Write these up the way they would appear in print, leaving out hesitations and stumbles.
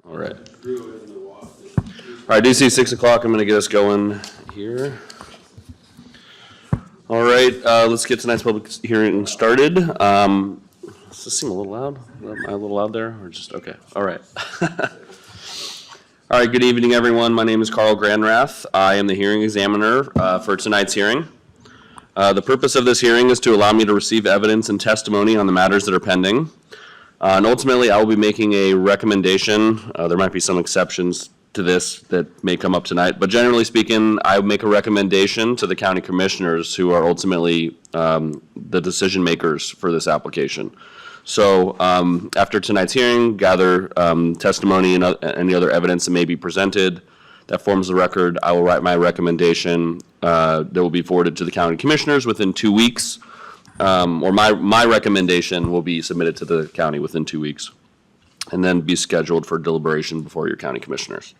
All right. All right, DC 6 o'clock. I'm going to get us going here. All right, let's get tonight's public hearing started. Does this seem a little loud? Am I a little loud there, or just okay? All right. All right. Good evening, everyone. My name is Carl Granrath. I am the hearing examiner for tonight's hearing. The purpose of this hearing is to allow me to receive evidence and testimony on the matters that are pending. And ultimately, I will be making a recommendation. There might be some exceptions to this that may come up tonight, but generally speaking, I would make a recommendation to the county commissioners who are ultimately the decision makers for this application. So after tonight's hearing, gather testimony and any other evidence that may be presented that forms the record. I will write my recommendation that will be forwarded to the county commissioners within 2 weeks. Or my recommendation will be submitted to the county within 2 weeks and then be scheduled for deliberation before your county commissioners.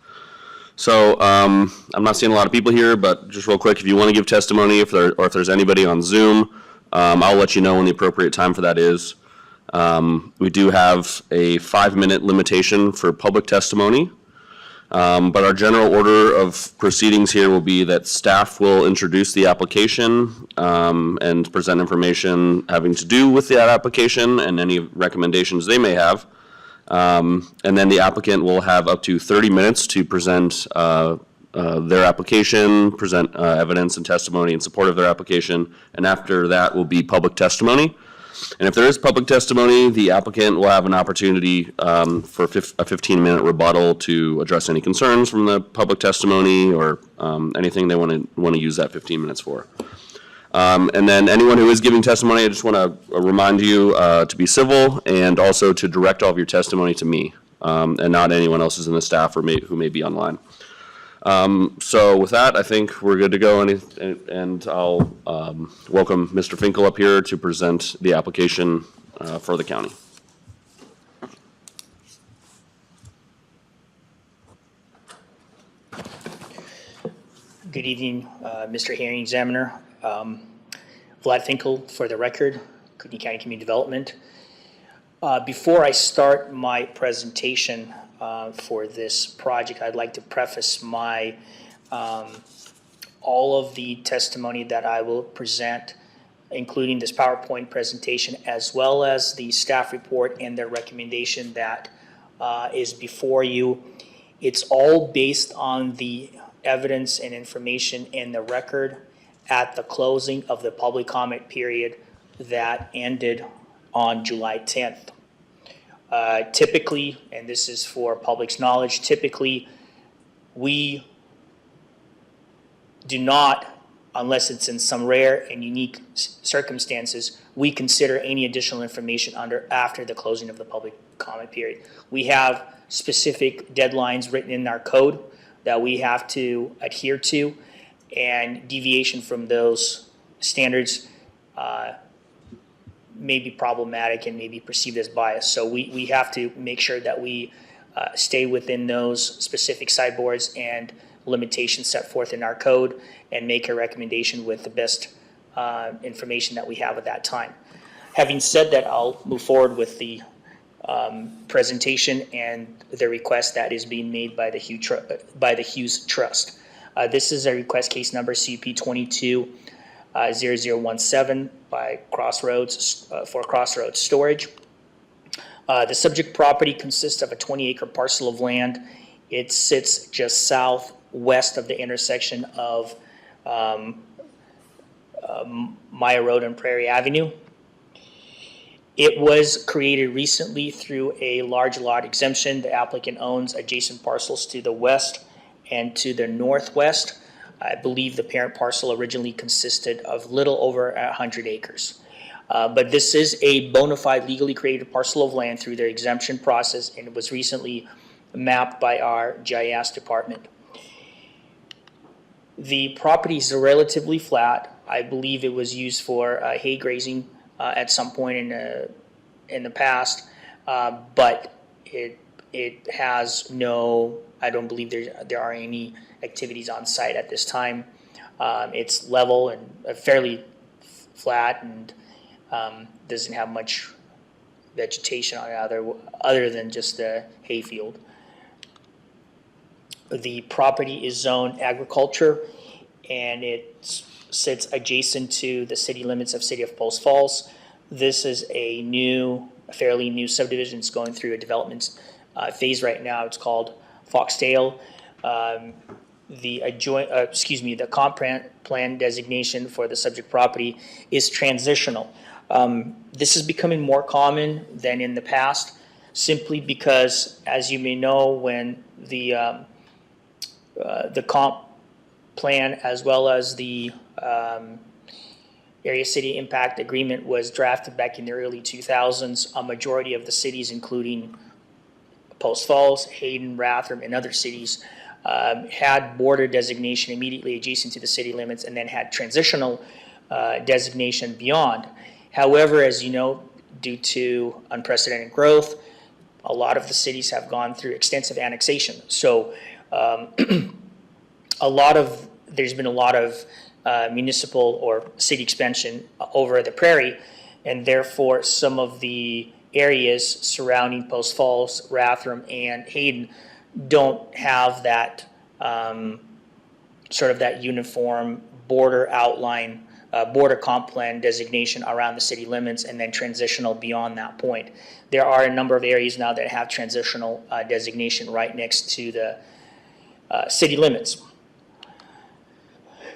So I'm not seeing a lot of people here, but just real quick, if you want to give testimony, if there's anybody on Zoom, I'll let you know when the appropriate time for that is. We do have a 5-minute limitation for public testimony. But our general order of proceedings here will be that staff will introduce the application and present information having to do with that application and any recommendations they may have. And then the applicant will have up to 30 minutes to present their application, present evidence and testimony in support of their application, and after that will be public testimony. And if there is public testimony, the applicant will have an opportunity for a 15-minute rebuttal to address any concerns from the public testimony or anything they want to use that 15 minutes for. And then anyone who is giving testimony, I just want to remind you to be civil and also to direct all of your testimony to me and not anyone else who's in the staff or who may be online. So with that, I think we're good to go, and I'll welcome Mr. Finkel up here to present the application for the county. Good evening, Mr. Hearing Examiner. Vlad Finkel for the record, Kootenai County Community Development. Before I start my presentation for this project, I'd like to preface my all of the testimony that I will present, including this PowerPoint presentation, as well as the staff report and their recommendation that is before you. It's all based on the evidence and information in the record at the closing of the public comment period that ended on July 10th. Typically, and this is for public's knowledge, typically we do not, unless it's in some rare and unique circumstances, we consider any additional information after the closing of the public comment period. We have specific deadlines written in our code that we have to adhere to, and deviation from those standards may be problematic and may be perceived as bias. So we have to make sure that we stay within those specific sideboards and limitations set forth in our code and make a recommendation with the best information that we have at that time. Having said that, I'll move forward with the presentation and the request that is being made by the Hughes Trust. This is a request case number CP 22-0017 by Crossroads for Crossroads Storage. The subject property consists of a 20-acre parcel of land. It sits just southwest of the intersection of Maya Road and Prairie Avenue. It was created recently through a large lot exemption. The applicant owns adjacent parcels to the west and to the northwest. I believe the parent parcel originally consisted of little over 100 acres. But this is a bona fide legally created parcel of land through their exemption process, and it was recently mapped by our GIS department. The property is relatively flat. I believe it was used for hay grazing at some point in the past, but it has no, I don't believe there are any activities on site at this time. It's level and fairly flat and doesn't have much vegetation on it other than just the hayfield. The property is zoned agriculture, and it sits adjacent to the city limits of City of Post Falls. This is a fairly new subdivision. It's going through a development phase right now. It's called Foxtail. The comp plan designation for the subject property is transitional. This is becoming more common than in the past, simply because, as you may know, when the comp plan as well as the area city impact agreement was drafted back in the early 2000s, a majority of the cities, including Post Falls, Hayden, Rathdrum, and other cities, had border designation immediately adjacent to the city limits and then had transitional designation beyond. However, as you know, due to unprecedented growth, a lot of the cities have gone through extensive annexation. So there's been a lot of municipal or city expansion over the prairie, and therefore some of the areas surrounding Post Falls, Rathdrum, and Hayden don't have that sort of that uniform border outline, border comp plan designation around the city limits, and then transitional beyond that point. There are a number of areas now that have transitional designation right next to the city limits.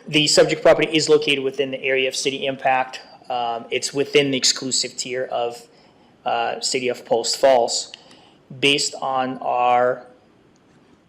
The subject property is located within the area of city impact. It's within the exclusive tier of City of Post Falls. Based on our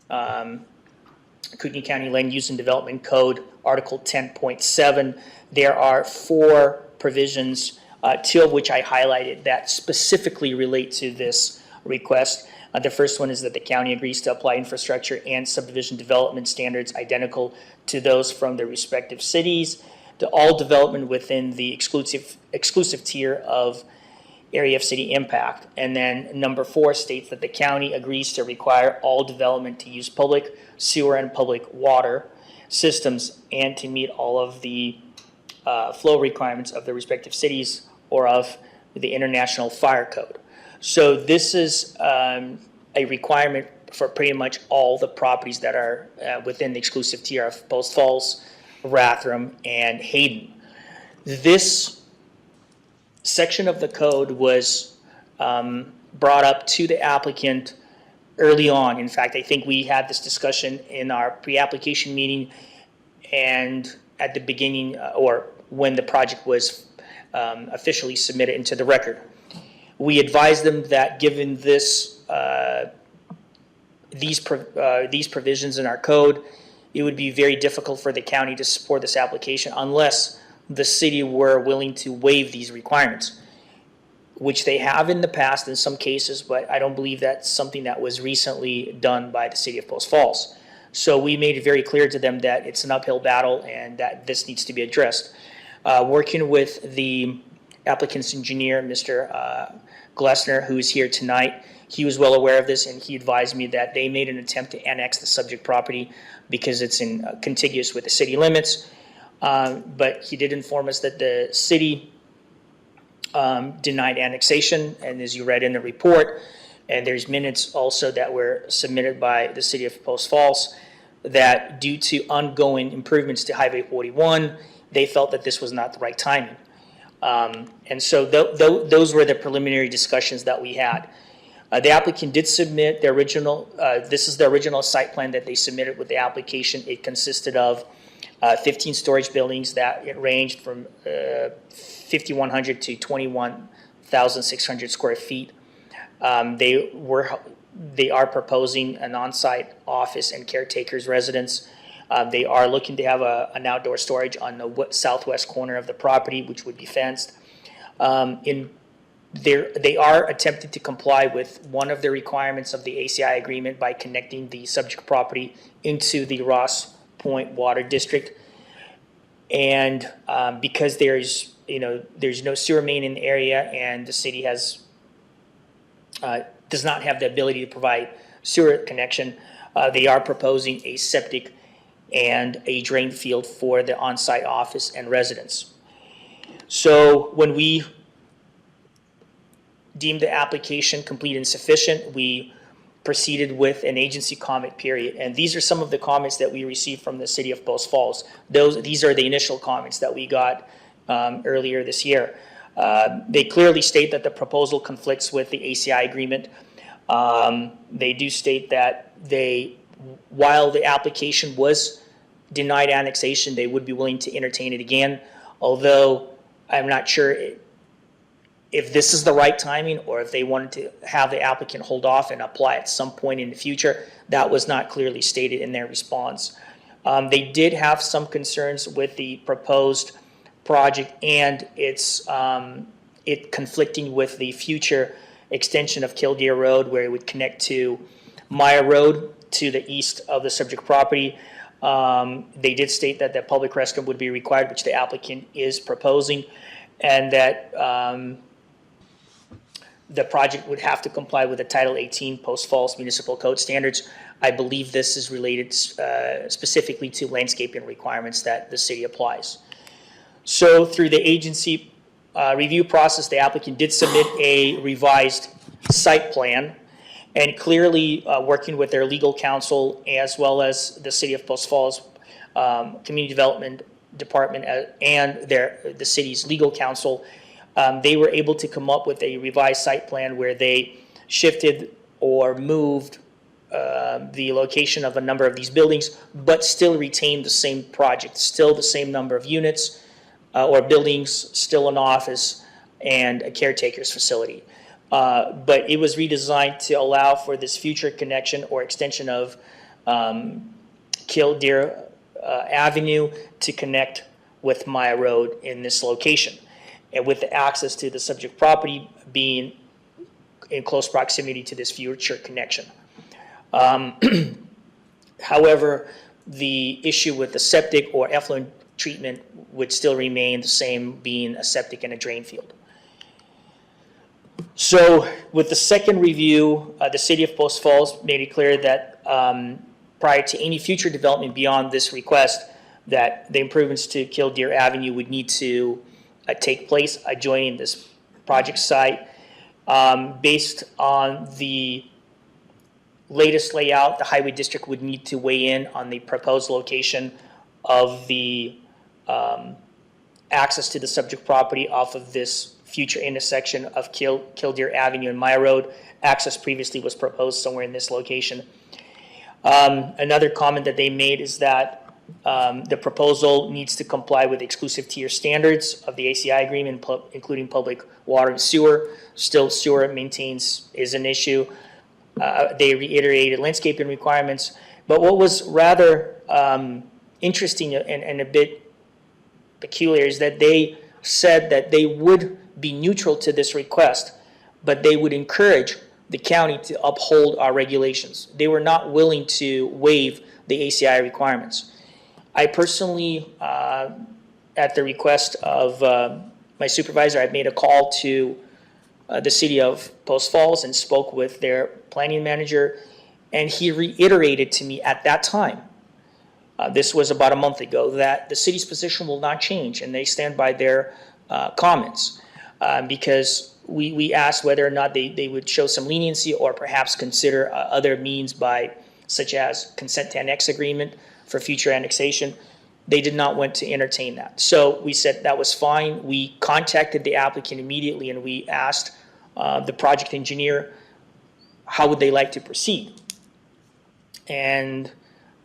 Kootenai County Land Use and Development Code, Article 10.7, there are 4 provisions, 2 of which I highlighted, that specifically relate to this request. The first one is that the county agrees to apply infrastructure and subdivision development standards identical to those from the respective cities to all development within the exclusive tier of area of city impact. And then number 4 states that the county agrees to require all development to use public sewer and public water systems and to meet all of the flow requirements of the respective cities or of the International Fire Code. So this is a requirement for pretty much all the properties that are within the exclusive tier of Post Falls, Rathdrum, and Hayden. This section of the code was brought up to the applicant early on. In fact, I think we had this discussion in our pre-application meeting and at the beginning or when the project was officially submitted into the record. We advised them that given this these provisions in our code, it would be very difficult for the county to support this application unless the city were willing to waive these requirements, which they have in the past in some cases, but I don't believe that's something that was recently done by the City of Post Falls. So we made it very clear to them that it's an uphill battle and that this needs to be addressed. Working with the applicant's engineer, Mr. Glessner, who is here tonight, he was well aware of this, and he advised me that they made an attempt to annex the subject property because it's contiguous with the city limits. But he did inform us that the city denied annexation, and as you read in the report, and there's minutes also that were submitted by the City of Post Falls, that due to ongoing improvements to Highway 41, they felt that this was not the right timing. And so those were the preliminary discussions that we had. The applicant did submit the original, this is the original site plan that they submitted with the application. It consisted of 15 storage buildings that it ranged from 5,100 to 21,600 square feet. They are proposing an on-site office and caretaker's residence. They are looking to have an outdoor storage on the southwest corner of the property, which would be fenced. They are attempting to comply with one of the requirements of the ACI agreement by connecting the subject property into the Ross Point Water District. And because there's no sewer main in the area, and the city does not have the ability to provide sewer connection, they are proposing a septic and a drain field for the on-site office and residence. So when we deemed the application complete and sufficient, we proceeded with an agency comment period. And these are some of the comments that we received from the city of Post Falls. These are the initial comments that we got earlier this year. They clearly state that the proposal conflicts with the ACI agreement. They do state that while the application was denied annexation, they would be willing to entertain it again, although I'm not sure if this is the right timing or if they wanted to have the applicant hold off and apply at some point in the future. That was not clearly stated in their response. They did have some concerns with the proposed project and it conflicting with the future extension of Killdeer Road, where it would connect to Maya Road to the east of the subject property. They did state that the public restroom would be required, which the applicant is proposing, and that the project would have to comply with the Title 18 Post Falls Municipal Code standards. I believe this is related specifically to landscaping requirements that the city applies. So through the agency review process, the applicant did submit a revised site plan, and clearly working with their legal counsel as well as the city of Post Falls Community Development Department and the city's legal counsel, they were able to come up with a revised site plan where they shifted or moved the location of a number of these buildings, but still retained the same project, still the same number of units or buildings, still an office and a caretaker's facility. But it was redesigned to allow for this future connection or extension of Killdeer Avenue to connect with Maya Road in this location, and with the access to the subject property being in close proximity to this future connection. However, the issue with the septic or effluent treatment would still remain the same, being a septic and a drain field. So with the second review, the city of Post Falls made it clear that prior to any future development beyond this request, that the improvements to Killdeer Avenue would need to take place adjoining this project site. Based on the latest layout, the highway district would need to weigh in on the proposed location of the access to the subject property off of this future intersection of Killdeer Avenue and Maya Road. Access previously was proposed somewhere in this location. Another comment that they made is that the proposal needs to comply with exclusive tier standards of the ACI agreement, including public water and sewer. Still, sewer is an issue. They reiterated landscaping requirements. But what was rather interesting and a bit peculiar is that they said that they would be neutral to this request, but they would encourage the county to uphold our regulations. They were not willing to waive the ACI requirements. I personally, at the request of my supervisor, I've made a call to the city of Post Falls and spoke with their planning manager, and he reiterated to me at that time, this was about a month ago, that the city's position will not change, and they stand by their comments, because we asked whether or not they would show some leniency or perhaps consider other means such as consent to annex agreement for future annexation. They did not want to entertain that. So we said that was fine. We contacted the applicant immediately and we asked the project engineer how would they like to proceed. And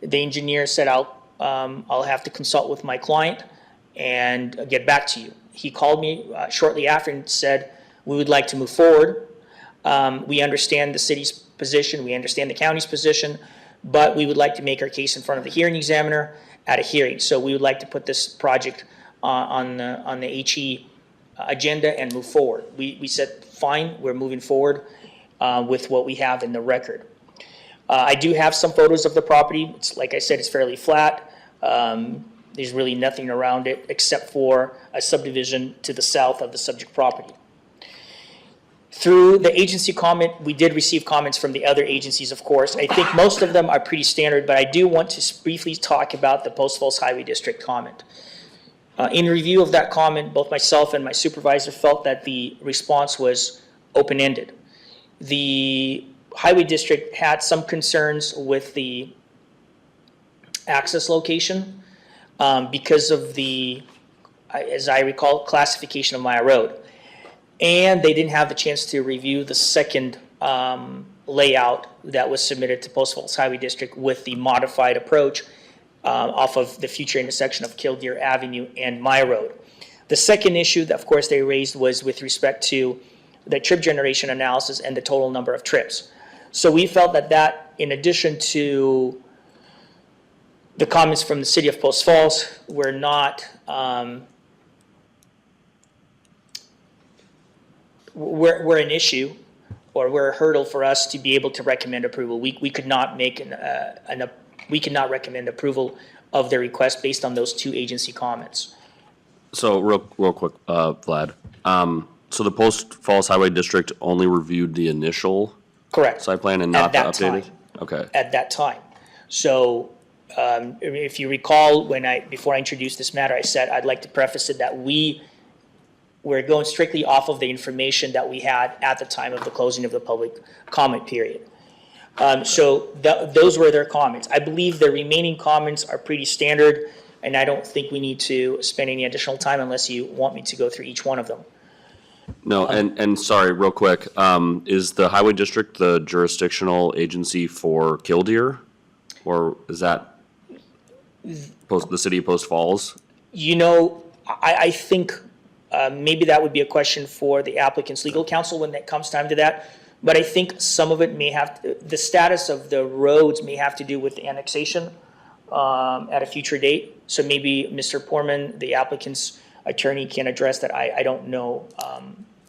the engineer said, I'll have to consult with my client and get back to you. He called me shortly after and said, we would like to move forward. We understand the city's position, we understand the county's position, but we would like to make our case in front of the hearing examiner at a hearing. So we would like to put this project on the HE agenda and move forward. We said, fine, we're moving forward with what we have in the record. I do have some photos of the property. It's, like I said, it's fairly flat. There's really nothing around it except for a subdivision to the south of the subject property. Through the agency comment, we did receive comments from the other agencies, of course. I think most of them are pretty standard, but I do want to briefly talk about the Post Falls Highway District comment. In review of that comment, both myself and my supervisor felt that the response was open-ended. The Highway District had some concerns with the access location because of the, as I recall, classification of Maya Road. And they didn't have the chance to review the second layout that was submitted to Post Falls Highway District with the modified approach off of the future intersection of Killdeer Avenue and Maya Road. The second issue that, of course, they raised was with respect to the trip generation analysis and the total number of trips. So we felt that in addition to the comments from the city of Post Falls, were not were an issue or were a hurdle for us to be able to recommend approval. We could not make we could not recommend approval of the request based on those two agency comments. So real quick, Vlad. So the Post Falls Highway District only reviewed the initial Correct. site plan and not the At that updated? time. Okay. At that time. So if you recall, before I introduced this matter, I said I'd like to preface it that we're going strictly off of the information that we had at the time of the closing of the public comment period. So those were their comments. I believe the remaining comments are pretty standard, and I don't think we need to spend any additional time unless you want me to go through each one of them. No, and sorry, real quick, is the Highway District the jurisdictional agency for Killdeer? Or is that the city of Post Falls? You know, I think maybe that would be a question for the applicant's legal counsel when it comes time to that. But I think some of it may have, the status of the roads may have to do with the annexation at a future date. So maybe Mr. Poorman, the applicant's attorney, can address that. I don't know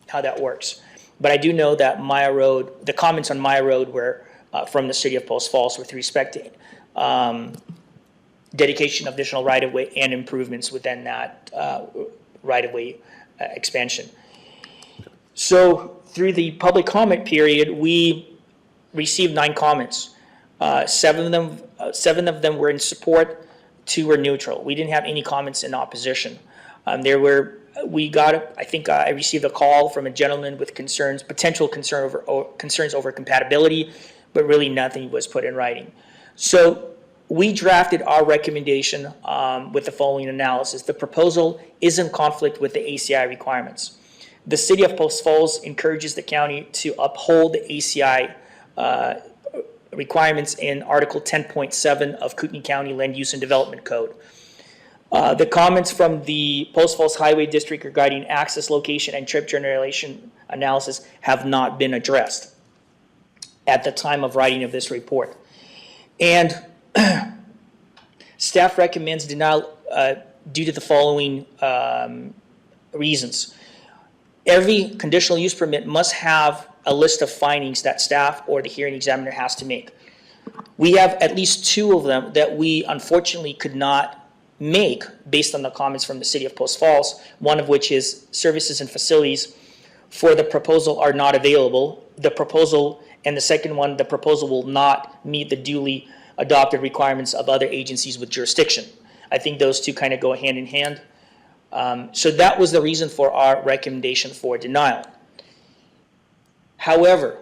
how that works. But I do know that Maya Road, the comments on Maya Road were from the city of Post Falls with respect to dedication of additional right-of-way and improvements within that right-of-way expansion. So through the public comment period, we received 9 comments. Seven of them were in support, 2 were neutral. We didn't have any comments in opposition. I think I received a call from a gentleman with potential concerns over compatibility, but really nothing was put in writing. So we drafted our recommendation with the following analysis. The proposal is in conflict with the ACI requirements. The city of Post Falls encourages the county to uphold the ACI requirements in Article 10.7 of Kootenai County Land Use and Development Code. The comments from the Post Falls Highway District regarding access location and trip generation analysis have not been addressed at the time of writing of this report. And staff recommends denial due to the following reasons. Every conditional use permit must have a list of findings that staff or the hearing examiner has to make. We have at least 2 of them that we unfortunately could not make based on the comments from the city of Post Falls, one of which is services and facilities for the proposal are not available. The proposal, and the second one, the proposal will not meet the duly adopted requirements of other agencies with jurisdiction. I think those 2 kind of go hand in hand. So that was the reason for our recommendation for denial. However,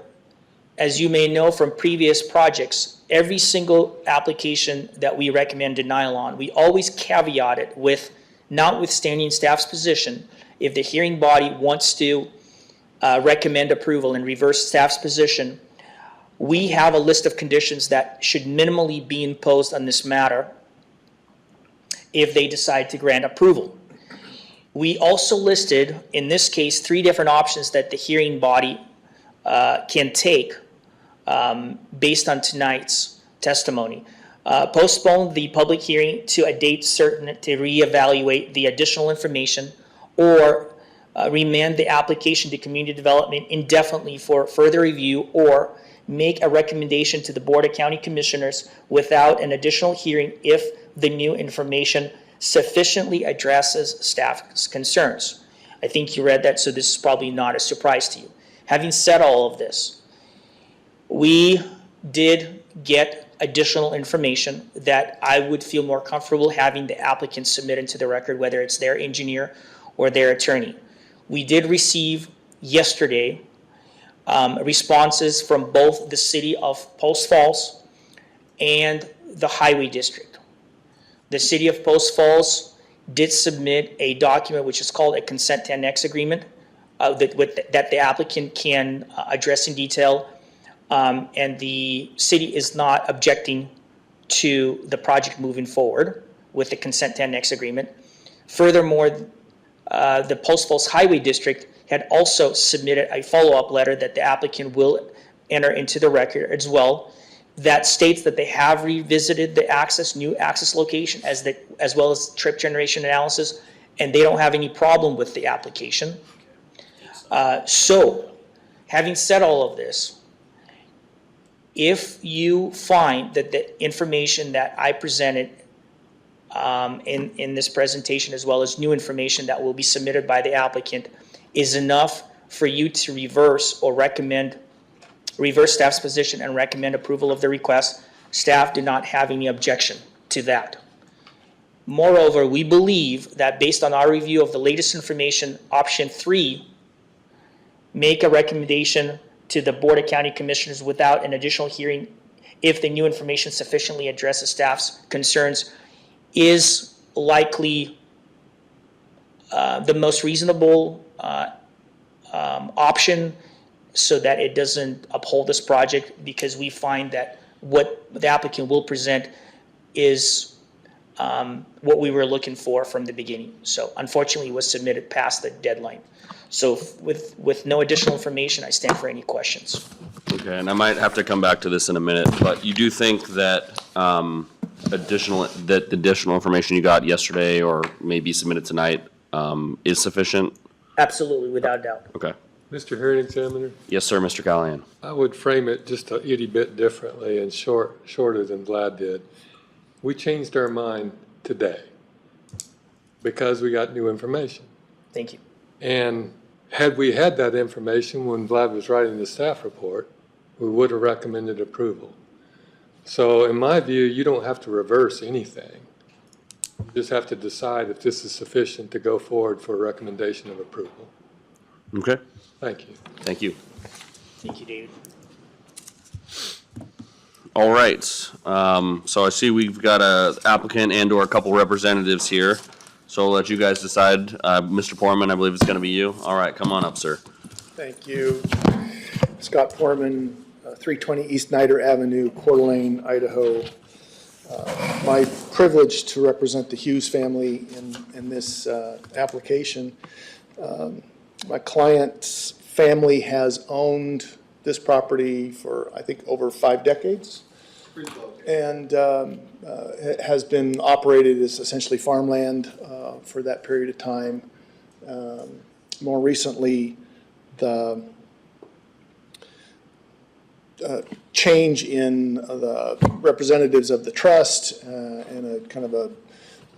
as you may know from previous projects, every single application that we recommend denial on, we always caveat it with, notwithstanding staff's position, if the hearing body wants to recommend approval and reverse staff's position, we have a list of conditions that should minimally be imposed on this matter if they decide to grant approval. We also listed, in this case, 3 different options that the hearing body can take based on tonight's testimony. Postpone the public hearing to a date certain to reevaluate the additional information, or remand the application to community development indefinitely for further review, or make a recommendation to the Board of County Commissioners without an additional hearing if the new information sufficiently addresses staff's concerns. I think you read that, so this is probably not a surprise to you. Having said all of this, we did get additional information that I would feel more comfortable having the applicant submit into the record, whether it's their engineer or their attorney. We did receive yesterday responses from both the city of Post Falls and the highway district. The city of Post Falls did submit a document which is called a consent to annex agreement that the applicant can address in detail, and the city is not objecting to the project moving forward with the consent to annex agreement. Furthermore, the Post Falls Highway District had also submitted a follow-up letter that the applicant will enter into the record as well, that states that they have revisited the new access location as well as trip generation analysis, and they don't have any problem with the application. So, having said all of this, if you find that the information that I presented in this presentation, as well as new information that will be submitted by the applicant, is enough for you to reverse staff's position and recommend approval of the request, staff do not have any objection to that. Moreover, we believe that based on our review of the latest information, option 3, make a recommendation to the Board of County Commissioners without an additional hearing if the new information sufficiently addresses staff's concerns, is likely the most reasonable option, so that it doesn't uphold this project, because we find that what the applicant will present is what we were looking for from the beginning. So unfortunately, it was submitted past the deadline. So with no additional information, I stand for any questions. Okay, and I might have to come back to this in a minute, but you do think that the additional information you got yesterday or maybe submitted tonight is sufficient? Absolutely, without doubt. Okay. Mr. Hearing Examiner, Yes, sir, Mr. Callahan. I would frame it just a itty bit differently and shorter than Vlad did. We changed our mind today because we got new information. Thank you. And had we had that information when Vlad was writing the staff report, we would have recommended approval. So in my view, you don't have to reverse anything. You just have to decide if this is sufficient to go forward for a recommendation of approval. Okay, Thank you. thank you. Thank you, David. All right, so I see we've got a applicant and or a couple representatives here. So I'll let you guys decide. Mr. Porman, I believe it's gonna be you. All right, come on up, sir. Thank you. Scott Porman, 320 East Nider Avenue, Coeur d'Alene, Idaho. My privilege to represent the Hughes family in this application. My client's family has owned this property for, I think, over 5 decades. And it has been operated as essentially farmland for that period of time. More recently, the change in the representatives of the trust and a kind of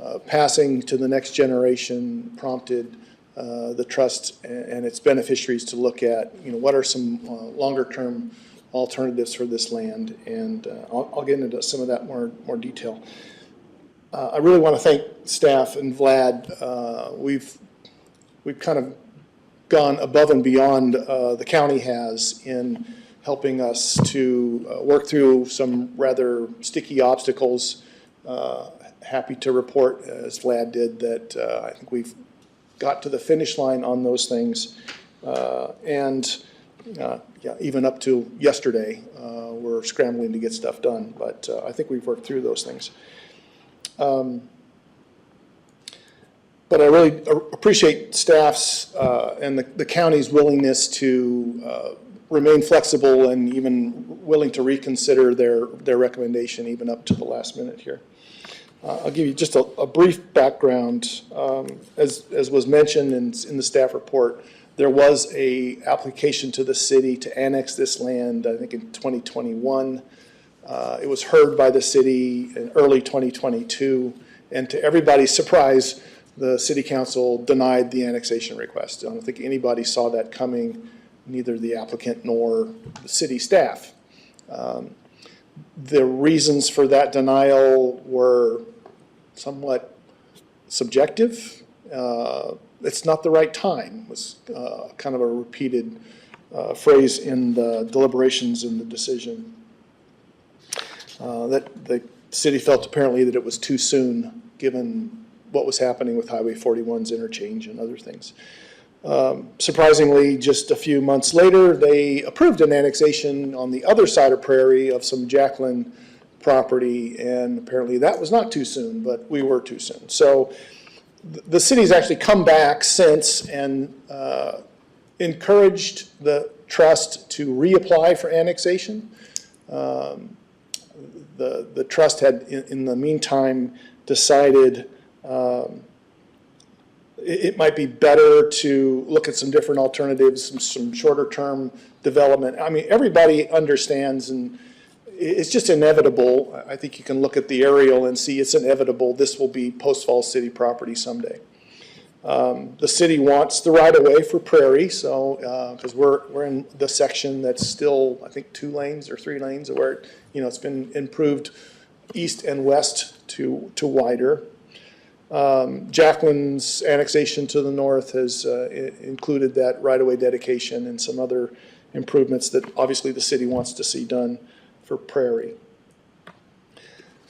a passing to the next generation prompted the trust and its beneficiaries to look at, what are some longer-term alternatives for this land, and I'll get into some of that more detail. I really want to thank staff and Vlad. We've kind of gone above and beyond the county has in helping us to work through some rather sticky obstacles. Happy to report, as Vlad did, that I think we've got to the finish line on those things. Even up to yesterday, we're scrambling to get stuff done, but I think we've worked through those things. But I really appreciate staff's and the county's willingness to remain flexible and even willing to reconsider their recommendation even up to the last minute here. I'll give you just a brief background. As was mentioned in the staff report, there was a application to the city to annex this land, I think in 2021. It was heard by the city in early 2022, and to everybody's surprise, the city council denied the annexation request. I don't think anybody saw that coming, neither the applicant nor the city staff. The reasons for that denial were somewhat subjective. It's not the right time, was kind of a repeated phrase in the deliberations in the decision. That the city felt apparently that it was too soon, given what was happening with Highway 41's interchange and other things. Surprisingly, just a few months later, they approved an annexation on the other side of Prairie of some Jacqueline property, and apparently that was not too soon, but we were too soon. So the city's actually come back since and encouraged the trust to reapply for annexation. The trust had, in the meantime, decided it might be better to look at some different alternatives, some shorter-term development. I mean, everybody understands, and it's just inevitable. I think you can look at the aerial and see it's inevitable this will be Post Falls city property someday. The city wants the right-of-way for Prairie, so because we're in the section that's still, I think, 2 lanes or 3 lanes, where it's been improved east and west to wider. Jacqueline's annexation to the north has included that right-of-way dedication and some other improvements that obviously the city wants to see done for Prairie.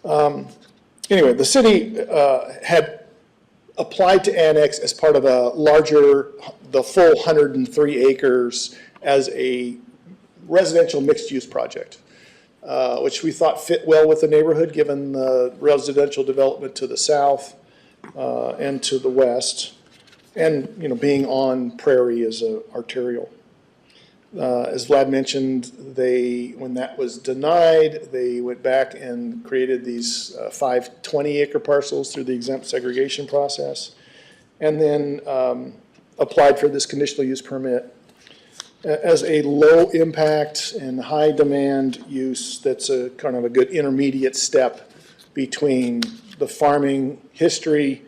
Anyway, the city had applied to annex as part of a larger, the full 103 acres as a residential mixed-use project, which we thought fit well with the neighborhood given the residential development to the south and to the west, and being on Prairie as an arterial. As Vlad mentioned, when that was denied, they went back and created these 5 20-acre parcels through the exempt segregation process, and then applied for this conditional use permit as a low impact and high demand use that's a kind of a good intermediate step between the farming history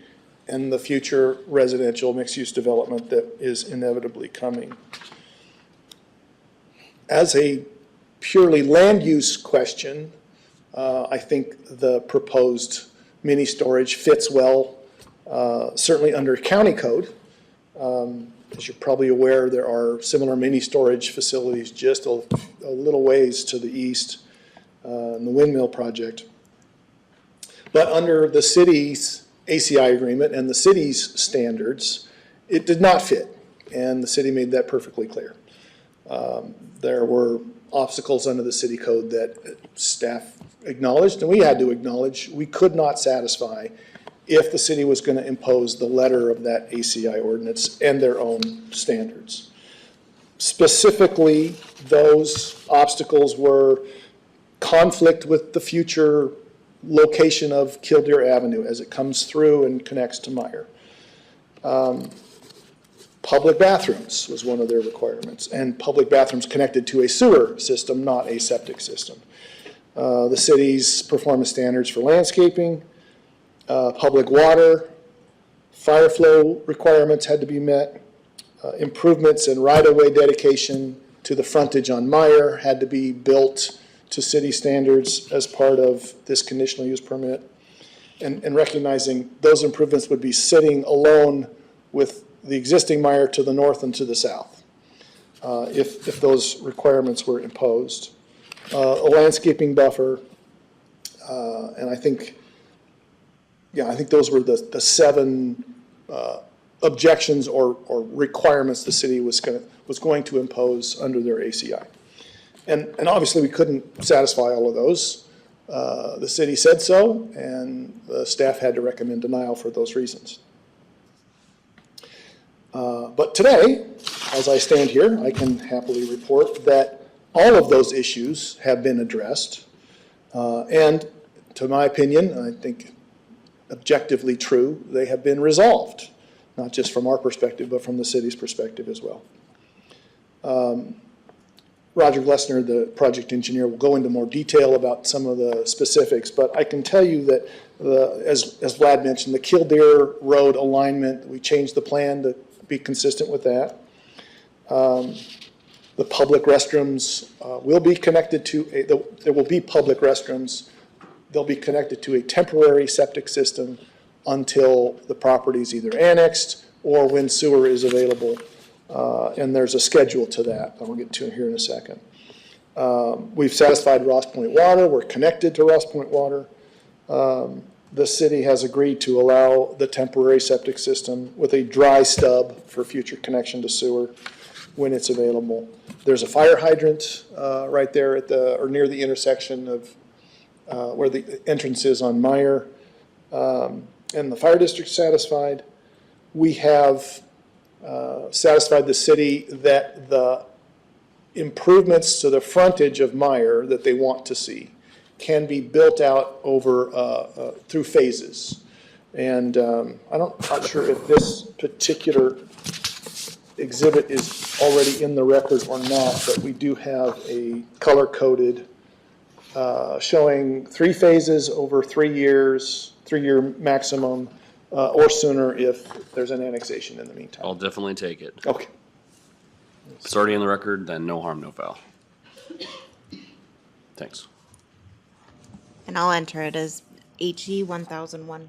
and the future residential mixed-use development that is inevitably coming. As a purely land use question, I think the proposed mini storage fits well, certainly under county code. As you're probably aware, there are similar mini storage facilities just a little ways to the east in the windmill project. But under the city's ACI agreement and the city's standards, it did not fit, and the city made that perfectly clear. There were obstacles under the city code that staff acknowledged, and we had to acknowledge we could not satisfy if the city was going to impose the letter of that ACI ordinance and their own standards. Specifically, those obstacles were conflict with the future location of Killdeer Avenue as it comes through and connects to Meyer. Public bathrooms was one of their requirements, and public bathrooms connected to a sewer system, not a septic system. The city's performance standards for landscaping, public water, fire flow requirements had to be met. Improvements in right-of-way dedication to the frontage on Meyer had to be built to city standards as part of this conditional use permit. And recognizing those improvements would be sitting alone with the existing Meyer to the north and to the south, if those requirements were imposed. A landscaping buffer, and I think those were the 7 objections or requirements the city was going to impose under their ACI. And obviously we couldn't satisfy all of those. The city said so, and the staff had to recommend denial for those reasons. But today, as I stand here, I can happily report that all of those issues have been addressed. And to my opinion, I think objectively true, they have been resolved, not just from our perspective, but from the city's perspective as well. Roger Glessner, the project engineer, will go into more detail about some of the specifics, but I can tell you that, as Vlad mentioned, the Killdeer Road alignment, we changed the plan to be consistent with that. The public restrooms will be connected to, there will be public restrooms. They'll be connected to a temporary septic system until the property is either annexed or when sewer is available And there's a schedule to that, and we'll get to it here in a second. We've satisfied Ross Point Water. We're connected to Ross Point Water. The city has agreed to allow the temporary septic system with a dry stub for future connection to sewer when it's available. There's a fire hydrant right there at or near the intersection of where the entrance is on Meyer, and the fire district's satisfied. We have satisfied the city that the improvements to the frontage of Meyer that they want to see can be built out over through phases. And I'm not sure if this particular exhibit is already in the record or not, but we do have a color-coded showing 3 phases over 3 years, 3-year maximum, or sooner if there's an annexation in the meantime. I'll definitely take it. Okay. If it's already in the record, then no harm, no foul. Thanks. And I'll enter it as HE 1001.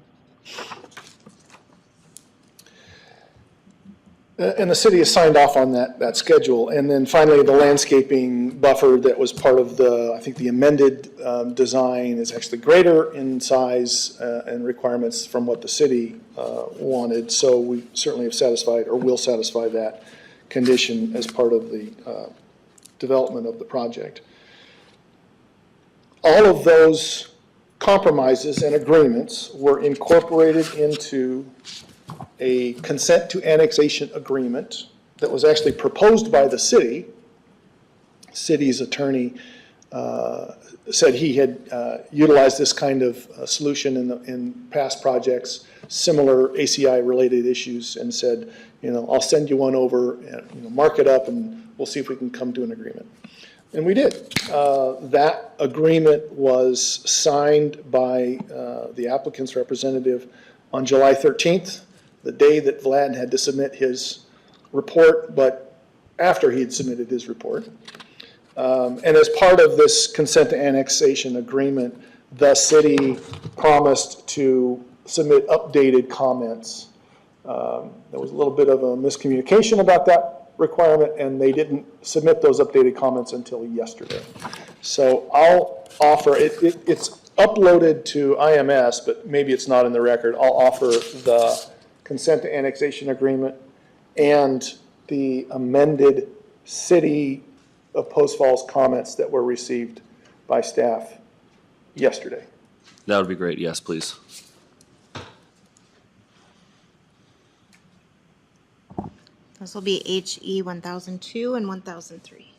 And the city has signed off on that schedule. And then finally, the landscaping buffer that was part of I think the amended design is actually greater in size and requirements from what the city wanted. So we certainly have satisfied or will satisfy that condition as part of the development of the project. All of those compromises and agreements were incorporated into a consent to annexation agreement that was actually proposed by the city. City's attorney said he had utilized this kind of solution in past projects, similar ACI-related issues, and said, I'll send you one over, and, mark it up, and we'll see if we can come to an agreement. And we did. That agreement was signed by the applicant's representative on July 13th, the day that Vlad had to submit his report, but after he had submitted his report. And as part of this consent to annexation agreement, the city promised to submit updated comments. There was a little bit of a miscommunication about that requirement, and they didn't submit those updated comments until yesterday. So I'll offer, it's uploaded to IMS, but maybe it's not in the record. I'll offer the consent to annexation agreement and the amended city of Post Falls comments that were received by staff yesterday. That would be great. Yes, please. This will be HE 1002 and 1003.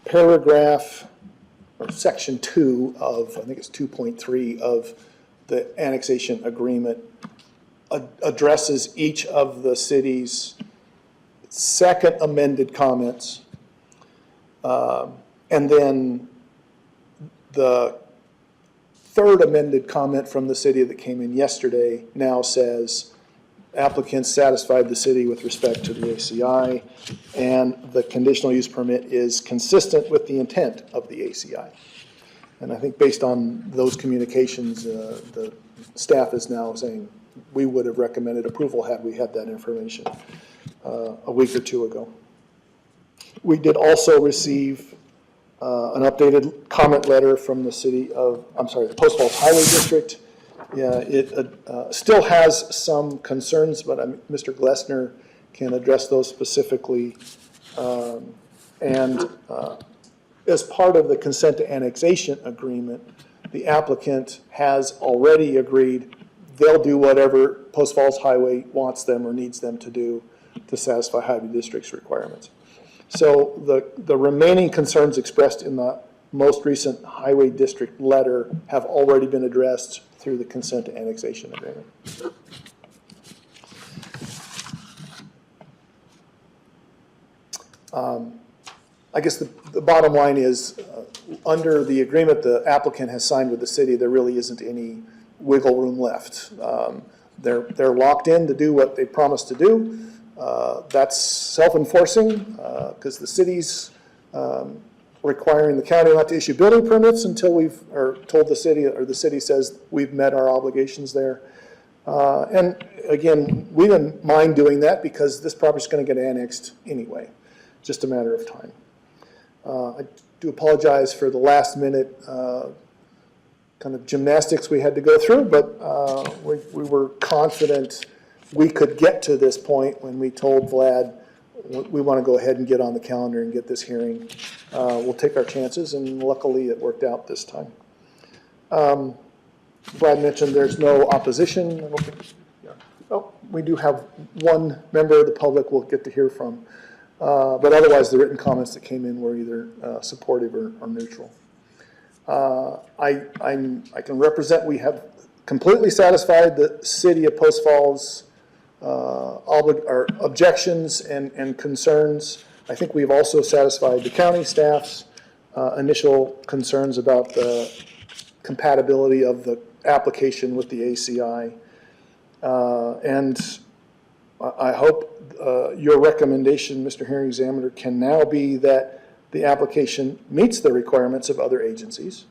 Paragraph or section 2 of, I think it's 2.3 of the annexation agreement addresses each of the city's second amended comments. And then the third amended comment from the city that came in yesterday now says applicants satisfied the city with respect to the ACI, and the conditional use permit is consistent with the intent of the ACI. And I think based on those communications, the staff is now saying we would have recommended approval had we had that information a week or two ago. We did also receive an updated comment letter from the the Post Falls Highway District. Yeah, it still has some concerns, but Mr. Glessner can address those specifically. And as part of the consent to annexation agreement, the applicant has already agreed they'll do whatever Post Falls Highway wants them or needs them to do to satisfy Highway District's requirements. So the remaining concerns expressed in the most recent Highway District letter have already been addressed through the consent to annexation agreement. I guess the bottom line is, under the agreement the applicant has signed with the city, there really isn't any wiggle room left. They're locked in to do what they promised to do. That's self-enforcing because the city's requiring the county not to issue building permits until told the city, or the city says we've met our obligations there. And again, we didn't mind doing that because this property's going to get annexed anyway, just a matter of time. I do apologize for the last minute kind of gymnastics we had to go through, but we were confident we could get to this point when we told Vlad we want to go ahead and get on the calendar and get this hearing. We'll take our chances, and luckily it worked out this time. Vlad mentioned there's no opposition. I don't think, yeah. Oh, we do have one member of the public we'll get to hear from. But otherwise, the written comments that came in were either supportive or neutral. I can represent, we have completely satisfied the city of Post Falls our objections and concerns. I think we've also satisfied the county staff's initial concerns about the compatibility of the application with the ACI. And I hope your recommendation, Mr. Hearing Examiner, can now be that the application meets the requirements of other agencies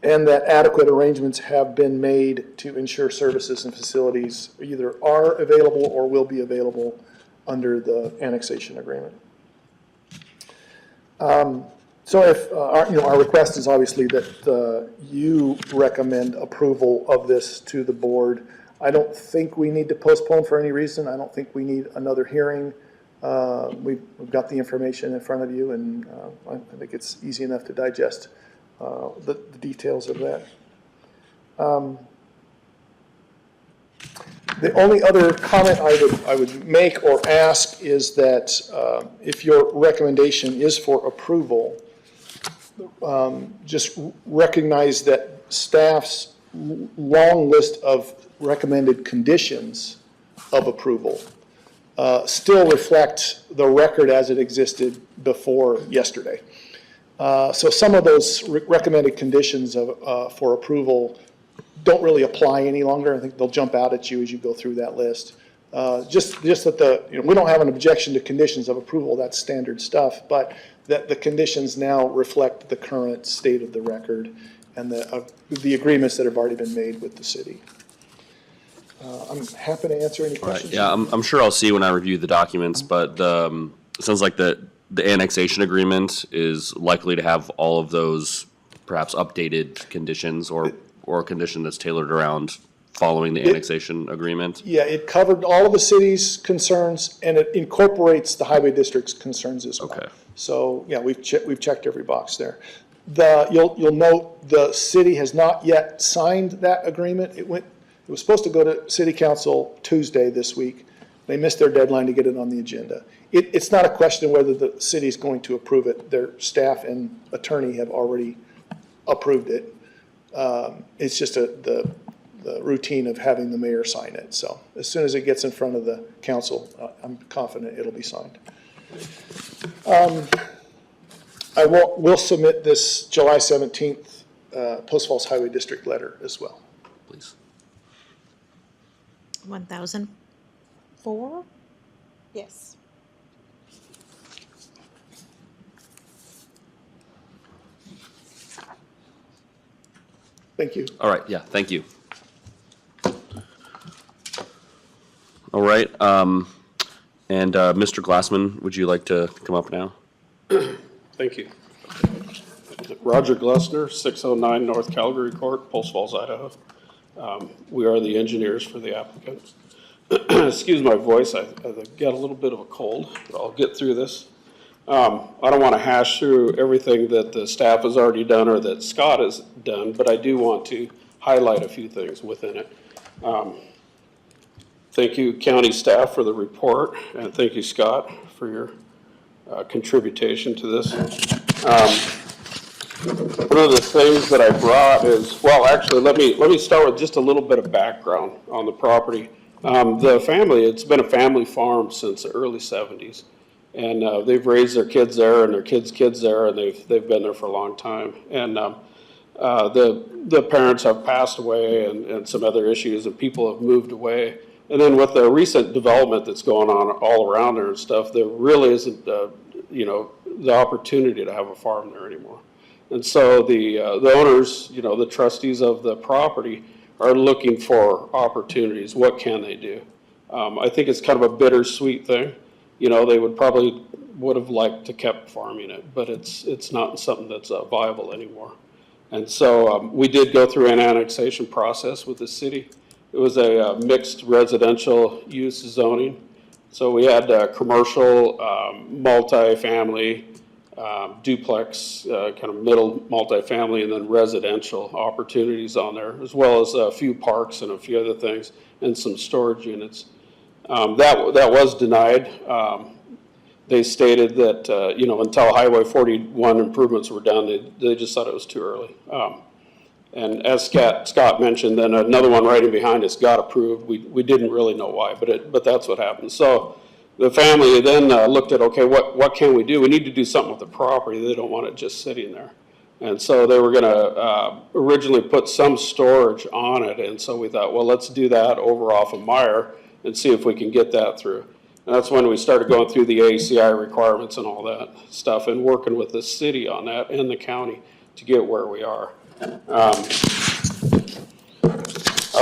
and that adequate arrangements have been made to ensure services and facilities either are available or will be available under the annexation agreement. So if our request is obviously that you recommend approval of this to the board. I don't think we need to postpone for any reason. I don't think we need another hearing. We've got the information in front of you, and I think it's easy enough to digest the details of that. The only other comment I would make or ask is that if your recommendation is for approval, just recognize that staff's long list of recommended conditions of approval still reflect the record as it existed before yesterday. So some of those recommended conditions for approval don't really apply any longer. I think they'll jump out at you as you go through that list. Just that we don't have an objection to conditions of approval. That's standard stuff, but that the conditions now reflect the current state of the record and the agreements that have already been made with the city. I'm happy to answer any questions. Right. Yeah, I'm sure I'll see when I review the documents, but it sounds like the annexation agreement is likely to have all of those perhaps updated conditions or a condition that's tailored around following the annexation agreement. Yeah, it covered all of the city's concerns, and it incorporates the highway district's concerns as well. Okay. So yeah, we've checked every box there. You'll note the city has not yet signed that agreement. It was supposed to go to City Council Tuesday this week. They missed their deadline to get it on the agenda. It's not a question of whether the city is going to approve it. Their staff and attorney have already approved it. It's just the routine of having the mayor sign it. So as soon as it gets in front of the council, I'm confident it'll be signed. We'll submit this July 17th Post Falls Highway District letter as well. Please. 1004? Yes. Thank you. All right, yeah, thank you. All right, and Mr. Glassman, would you like to come up now? Thank you. Roger Glessner, 609 North Calgary Court, Post Falls, Idaho. We are the engineers for the applicants. Excuse my voice, I got a little bit of a cold, but I'll get through this. I don't want to hash through everything that the staff has already done or that Scott has done, but I do want to highlight a few things within it. Thank you, county staff, for the report, and thank you, Scott, for your contribution to this. One of the things that I brought is, well, actually, let me start with just a little bit of background on the property. The family, it's been a family farm since the early 70s. And they've raised their kids there and their kids' kids there, and they've been there for a long time. And the parents have passed away and some other issues, and people have moved away. And then with the recent development that's going on all around there and stuff, there really isn't, the opportunity to have a farm there anymore. And so the owners, the trustees of the property are looking for opportunities. What can they do? I think it's kind of a bittersweet thing. You know, they would have liked to kept farming it, but it's not something that's viable anymore. And so we did go through an annexation process with the city. It was a mixed residential use zoning. So we had commercial, multifamily, duplex, kind of middle multifamily, and then residential opportunities on there, as well as a few parks and a few other things, and some storage units. That was denied. They stated that, you know, until Highway 41 improvements were done, they just thought it was too early. And as Scott mentioned, then another one right in behind us got approved. We didn't really know why, but that's what happened. So the family then looked at, okay, what can we do? We need to do something with the property. They don't want it just sitting there. And so they were gonna originally put some storage on it. And so we thought, well, let's do that over off of Meyer and see if we can get that through. And that's when we started going through the ACI requirements and all that stuff and working with the city on that and the county to get where we are. I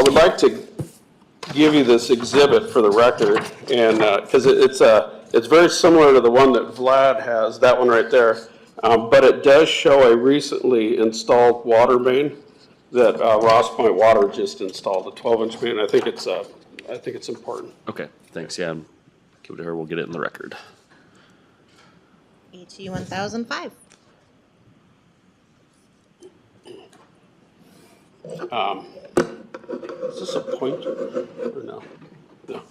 would like to give you this exhibit for the record, and because it's very similar to the one that Vlad has, that one right there, but it does show a recently installed water main that Ross Point Water just installed, a 12-inch main. I think it's important. Okay, thanks, yeah. Give it to her, we'll get it in the record. HE 1005. Is this a pointer or no? No.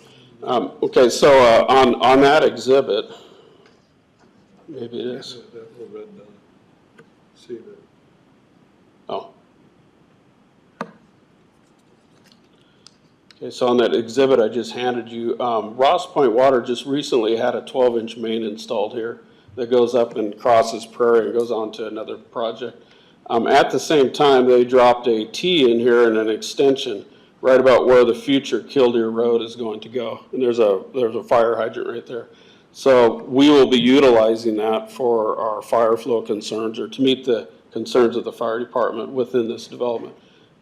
Okay, so on that exhibit, maybe it is. That little red dot. See that? Oh. Okay, so on that exhibit I just handed you, Ross Point Water just recently had a 12-inch main installed here that goes up and crosses Prairie and goes on to another project. At the same time, they dropped a T in here and an extension right about where the future Killdeer Road is going to go. And there's a fire hydrant right there. So we will be utilizing that for our fire flow concerns, or to meet the concerns of the fire department within this development.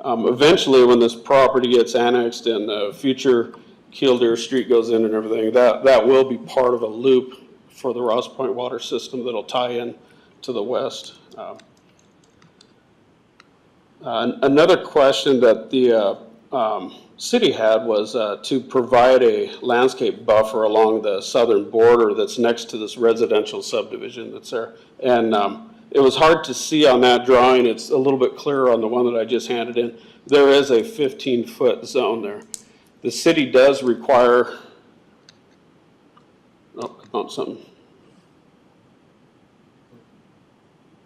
Eventually, when this property gets annexed and the future Killdeer Street goes in and everything, that will be part of a loop for the Ross Point water system that'll tie in to the west. Another question that the city had was to provide a landscape buffer along the southern border that's next to this residential subdivision that's there. And it was hard to see on that drawing. It's a little bit clearer on the one that I just handed in. There is a 15-foot zone there. The city does require, oh, I bumped something.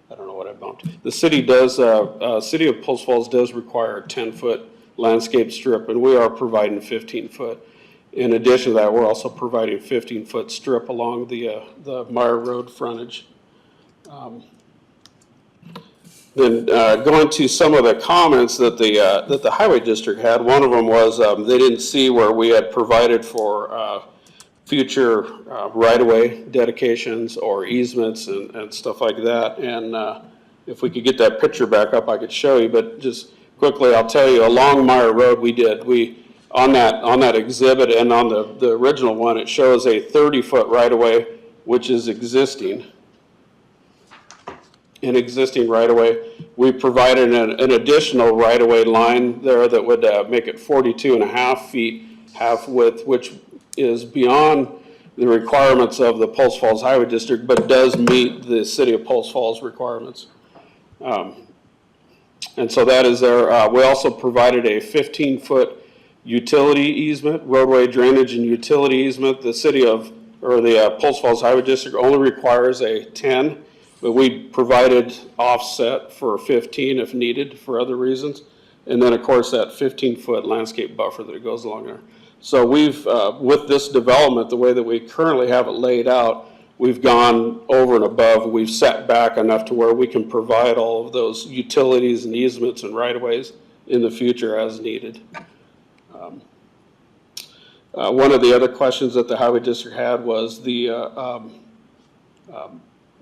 I don't know what I bumped. The city does, City of Post Falls does require a 10-foot landscape strip, and we are providing 15-foot. In addition to that, we're also providing 15-foot strip along the Meyer Road frontage. Then going to some of the comments that the Highway District had, one of them was they didn't see where we had provided for future right-of-way dedications or easements and stuff like that. And if we could get that picture back up, I could show you. But just quickly, I'll tell you, along Meyer Road, on that exhibit and on the original one, it shows a 30-foot right-of-way, which is existing. An existing right-of-way. We provided an additional right-of-way line there that would make it 42.5 feet half width, which is beyond the requirements of the Post Falls Highway District, but does meet the City of Post Falls requirements. And so that is there. We also provided a 15-foot utility easement, roadway drainage and utility easement. The the Post Falls Highway District only requires a 10, but we provided offset for 15 if needed for other reasons. And then, of course, that 15-foot landscape buffer that goes along there. So we've, with this development, the way that we currently have it laid out, we've gone over and above. We've set back enough to where we can provide all of those utilities and easements and right-of-ways in the future as needed. One of the other questions that the Highway District had was the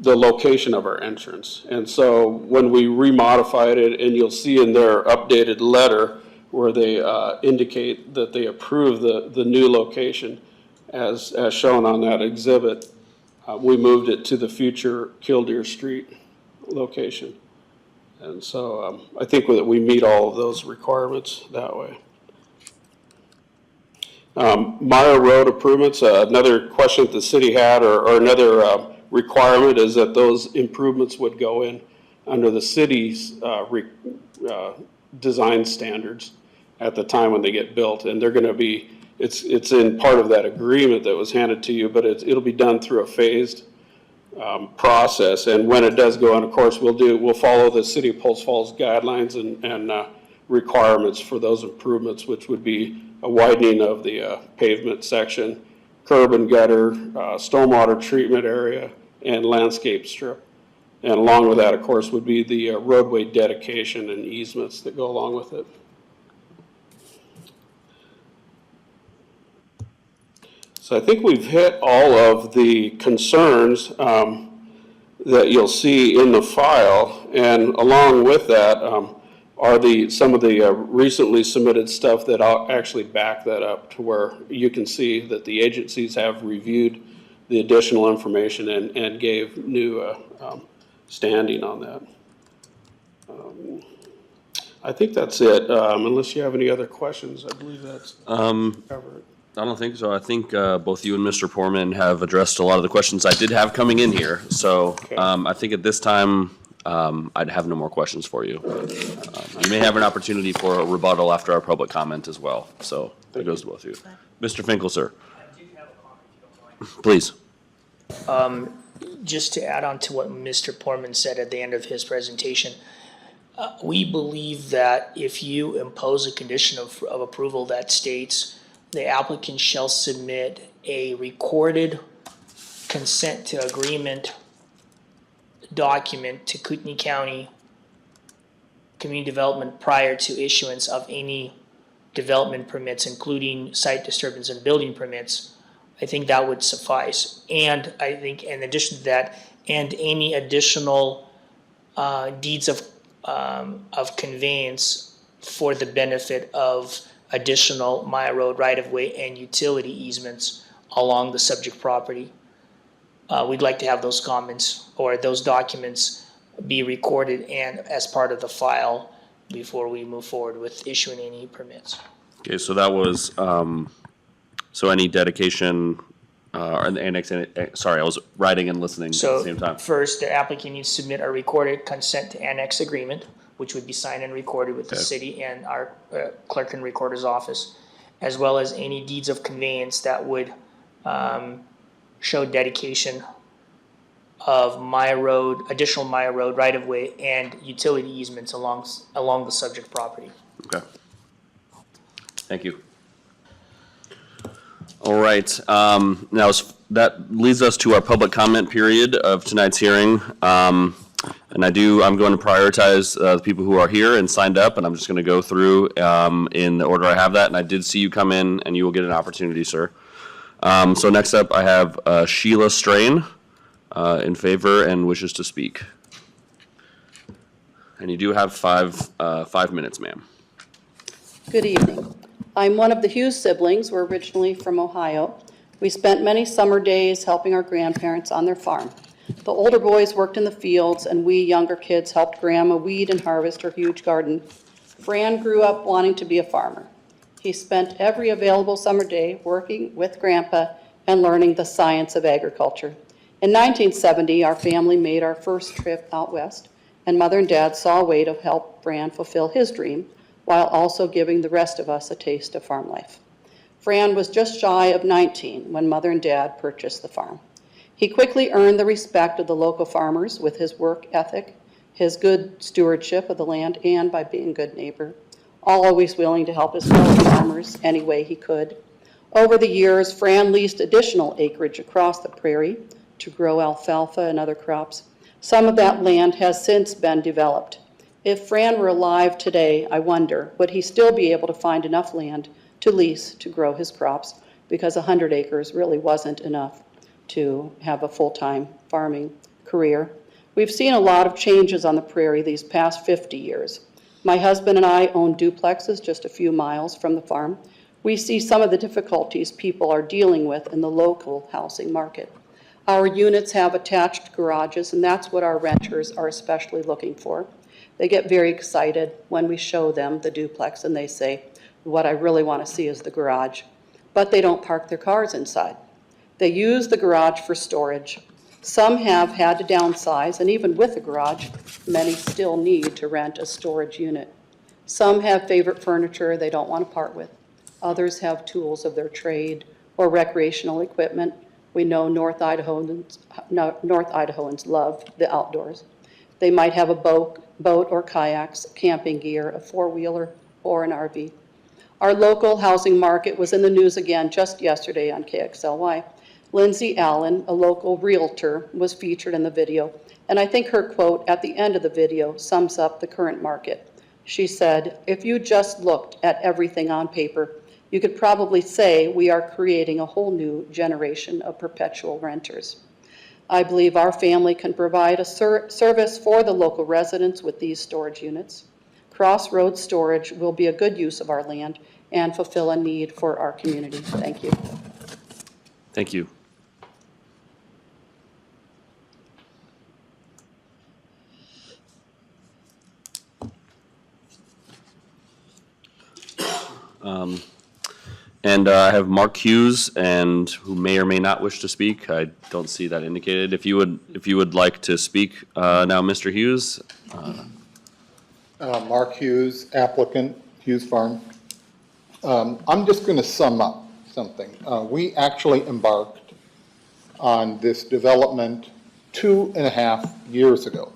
location of our entrance. And so when we remodified it, and you'll see in their updated letter, where they indicate that they approve the new location as shown on that exhibit. We moved it to the future Killdeer Street location. And so I think that we meet all of those requirements that way. Meyer Road improvements, another question that the city had, or another requirement is that those improvements would go in under the city's design standards at the time when they get built. And they're going to be, it's in part of that agreement that was handed to you, but it'll be done through a phased process. And when it does go in, of course, we'll follow the city of Post Falls guidelines and requirements for those improvements, which would be a widening of the pavement section, curb and gutter, stormwater treatment area, and landscape strip. And along with that, of course, would be the roadway dedication and easements that go along with it. So I think we've hit all of the concerns that you'll see in the file, and along with that are some of the recently submitted stuff that I'll actually back that up to where you can see that the agencies have reviewed the additional information and gave new standing on that. I think that's it, unless you have any other questions. I believe that's covered. I don't think so. I think both you and Mr. Poorman have addressed a lot of the questions I did have coming in here. So I think at this time, I'd have no more questions for you. You may have an opportunity for a rebuttal after our public comment as well. So that goes to both of you. Mr. Finkel, sir. I do have a comment, if you don't mind. Please. Just to add on to what Mr. Poorman said at the end of his presentation, we believe that if you impose a condition of approval that states the applicant shall submit a recorded consent to agreement document to Kootenai County Community Development prior to issuance of any development permits, including site disturbance and building permits, I think that would suffice. And I think in addition to that, and any additional deeds of conveyance for the benefit of additional Maya Road right-of-way and utility easements along the subject property. We'd like to have those comments or those documents be recorded and as part of the file before we move forward with issuing any permits. Okay, so that was, so any dedication, or the annex, sorry, I was writing and listening at the same time. So first, the applicant needs to submit a recorded consent to annex agreement, which would be signed and recorded with the city and our clerk and recorder's office, as well as any deeds of conveyance that would show dedication of Maya Road, additional Maya Road right-of-way and utility easements along the subject property. Okay. Thank you. All right. Now, that leads us to our public comment period of tonight's hearing. And I'm going to prioritize the people who are here and signed up, and I'm just going to go through in the order I have that. And I did see you come in, and you will get an opportunity, sir. So next up, I have Sheila Strain in favor and wishes to speak. And you do have 5 minutes, ma'am. Good evening. I'm one of the Hughes siblings. We're originally from Ohio. We spent many summer days helping our grandparents on their farm. The older boys worked in the fields, and we younger kids helped Grandma weed and harvest her huge garden. Fran grew up wanting to be a farmer. He spent every available summer day working with Grandpa and learning the science of agriculture. In 1970, our family made our first trip out west, and Mother and Dad saw a way to help Fran fulfill his dream while also giving the rest of us a taste of farm life. Fran was just shy of 19 when Mother and Dad purchased the farm. He quickly earned the respect of the local farmers with his work ethic, his good stewardship of the land, and by being a good neighbor, always willing to help his fellow farmers any way he could. Over the years, Fran leased additional acreage across the prairie to grow alfalfa and other crops. Some of that land has since been developed. If Fran were alive today, I wonder, would he still be able to find enough land to lease to grow his crops? Because 100 acres really wasn't enough to have a full-time farming career. We've seen a lot of changes on the prairie these past 50 years. My husband and I own duplexes just a few miles from the farm. We see some of the difficulties people are dealing with in the local housing market. Our units have attached garages, and that's what our renters are especially looking for. They get very excited when we show them the duplex, and they say, what I really want to see is the garage. But they don't park their cars inside. They use the garage for storage. Some have had to downsize, and even with a garage, many still need to rent a storage unit. Some have favorite furniture they don't want to part with. Others have tools of their trade or recreational equipment. We know North Idahoans love the outdoors. They might have a boat or kayaks, camping gear, a four-wheeler, or an RV. Our local housing market was in the news again just yesterday on KXLY. Lindsay Allen, a local realtor, was featured in the video, and I think her quote at the end of the video sums up the current market. She said, "If you just looked at everything on paper, you could probably say we are creating a whole new generation of perpetual renters." I believe our family can provide a service for the local residents with these storage units. Crossroads storage will be a good use of our land and fulfill a need for our community. Thank you. Thank you. And I have Mark Hughes, and who may or may not wish to speak. I don't see that indicated. If you would like to speak now, Mr. Hughes. Mark Hughes, applicant, Hughes Farm. I'm just going to sum up something. We actually embarked on this development 2.5 years ago.